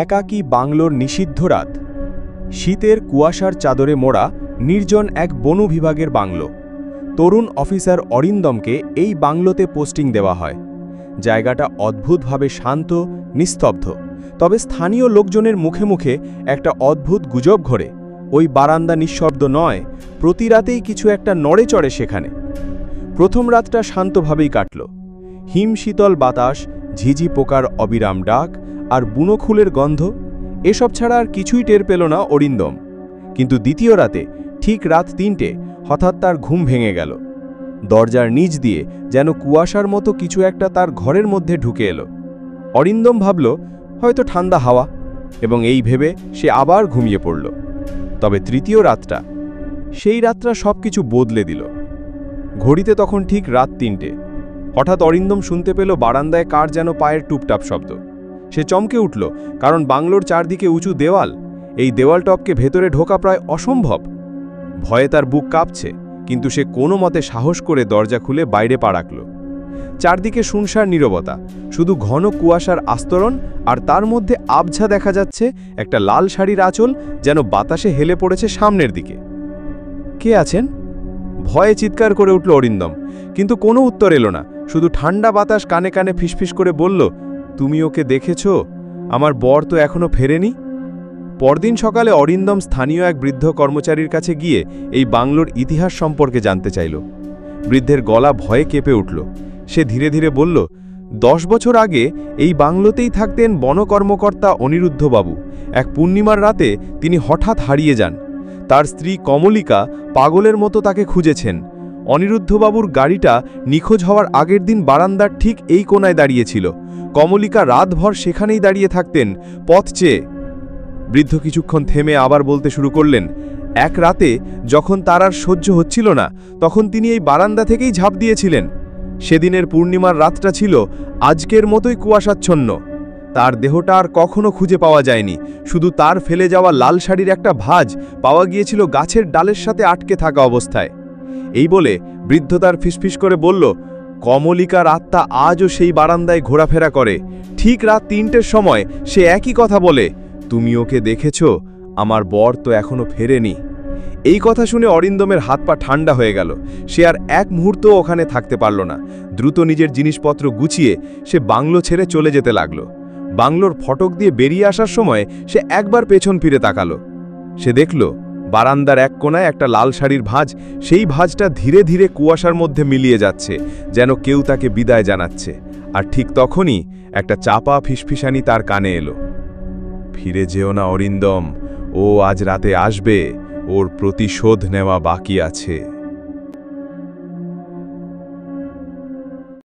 একাকী বাংলোর নিষিদ্ধ রাত। শীতের কুয়াশার চাদরে মোড়া নির্জন এক বন বিভাগের বাংলো। তরুণ অফিসার অরিন্দমকে এই বাংলোতে পোস্টিং দেওয়া হয়। জায়গাটা অদ্ভুতভাবে শান্ত, নিস্তব্ধ। তবে স্থানীয় লোকজনের মুখে মুখে একটা অদ্ভুত গুজব ঘোরে। ওই বারান্দা নিঃশব্দ নয়, প্রতি রাতেই কিছু একটা নড়ে চড়ে সেখানে। প্রথম রাতটা শান্তভাবেই কাটল। হিমশীতল বাতাস, ঝিঝি পোকার অবিরাম ডাক আর বুনো ফুলের গন্ধ, এসব ছাড়া আর কিছুই টের পেল না অরিন্দম। কিন্তু দ্বিতীয় রাতে, ঠিক রাত ৩টে, হঠাৎ তার ঘুম ভেঙে গেল। দরজার নিচ দিয়ে যেন কুয়াশার মতো কিছু একটা তার ঘরের মধ্যে ঢুকে এলো। অরিন্দম ভাবল হয়তো ঠান্ডা হাওয়া, এবং এই ভেবে সে আবার ঘুমিয়ে পড়ল। তবে তৃতীয় রাতটা, সেই রাতটা সব কিছু বদলে দিল। ঘড়িতে তখন ঠিক রাত ৩টে। হঠাৎ অরিন্দম শুনতে পেল বারান্দায় কার যেন পায়ের টুপটাপ শব্দ। সে চমকে উঠল, কারণ বাংলোর চারদিকে উঁচু দেওয়াল। এই দেওয়াল টপকে ভেতরে ঢোকা প্রায় অসম্ভব। ভয়ে তার বুক কাঁপছে, কিন্তু সে কোনো মতে সাহস করে দরজা খুলে বাইরে পা রাখল। চারদিকে শুনশার নীরবতা, শুধু ঘন কুয়াশার আস্তরণ, আর তার মধ্যে আবঝা দেখা যাচ্ছে একটা লাল শাড়ির আঁচল যেন বাতাসে হেলে পড়েছে সামনের দিকে। কে আছেন? ভয়ে চিৎকার করে উঠল অরিন্দম, কিন্তু কোনো উত্তর এলো না। শুধু ঠান্ডা বাতাস কানে কানে ফিসফিস করে বলল, তুমি ওকে দেখেছ? আমার বর তো এখনো ফেরেনি। পরদিন সকালে অরিন্দম স্থানীয় এক বৃদ্ধ কর্মচারীর কাছে গিয়ে এই বাংলোর ইতিহাস সম্পর্কে জানতে চাইল। বৃদ্ধের গলা ভয়ে কেঁপে উঠল। সে ধীরে ধীরে বলল, 10 বছর আগে এই বাংলোতেই থাকতেন বনকর্মকর্তা অনিরুদ্ধবাবু। এক পূর্ণিমার রাতে তিনি হঠাৎ হারিয়ে যান। তার স্ত্রী কমলিকা পাগলের মতো তাকে খুঁজেছেন। অনিরুদ্ধবাবুর গাড়িটা নিখোঁজ হওয়ার আগের দিন বারান্দার ঠিক এই কোনায় দাঁড়িয়েছিল। কমলিকা রাতভর সেখানেই দাঁড়িয়ে থাকতেন, পথ চেয়ে। বৃদ্ধ কিছুক্ষণ থেমে আবার বলতে শুরু করলেন, এক রাতে যখন তার আর সহ্য হচ্ছিল না, তখন তিনি এই বারান্দা থেকেই ঝাঁপ দিয়েছিলেন। সেদিনের পূর্ণিমার রাতটা ছিল আজকের মতোই কুয়াশাচ্ছন্ন। তার দেহটা আর কখনো খুঁজে পাওয়া যায়নি, শুধু তার ফেলে যাওয়া লাল শাড়ির একটা ভাঁজ পাওয়া গিয়েছিল গাছের ডালের সাথে আটকে থাকা অবস্থায়। এই বলে বৃদ্ধ তার ফিসফিস করে বলল, কমলিকার আত্মা আজও সেই বারান্দায় ঘোরাফেরা করে। ঠিক রাত ৩টের সময় সে একই কথা বলে, তুমি ওকে দেখেছ? আমার বর তো এখনো ফেরেনি। এই কথা শুনে অরিন্দমের হাত পা ঠান্ডা হয়ে গেল। সে আর এক মুহূর্তও ওখানে থাকতে পারল না। দ্রুত নিজের জিনিসপত্র গুছিয়ে সে বাংলো ছেড়ে চলে যেতে লাগল। বাংলোর ফটক দিয়ে বেরিয়ে আসার সময় সে একবার পেছন ফিরে তাকালো। সে দেখল বারান্দার এক কোনায় একটা লাল শাড়ির ভাঁজ। সেই ভাঁজটা ধীরে ধীরে কুয়াশার মধ্যে মিলিয়ে যাচ্ছে, যেন কেউ তাকে বিদায় জানাচ্ছে। আর ঠিক তখনই একটা চাপা ফিসফিসানি তার কানে এলো, ফিরে যেও না অরিন্দম, ও আজ রাতে আসবে, ওর প্রতিশোধ নেওয়া বাকি আছে।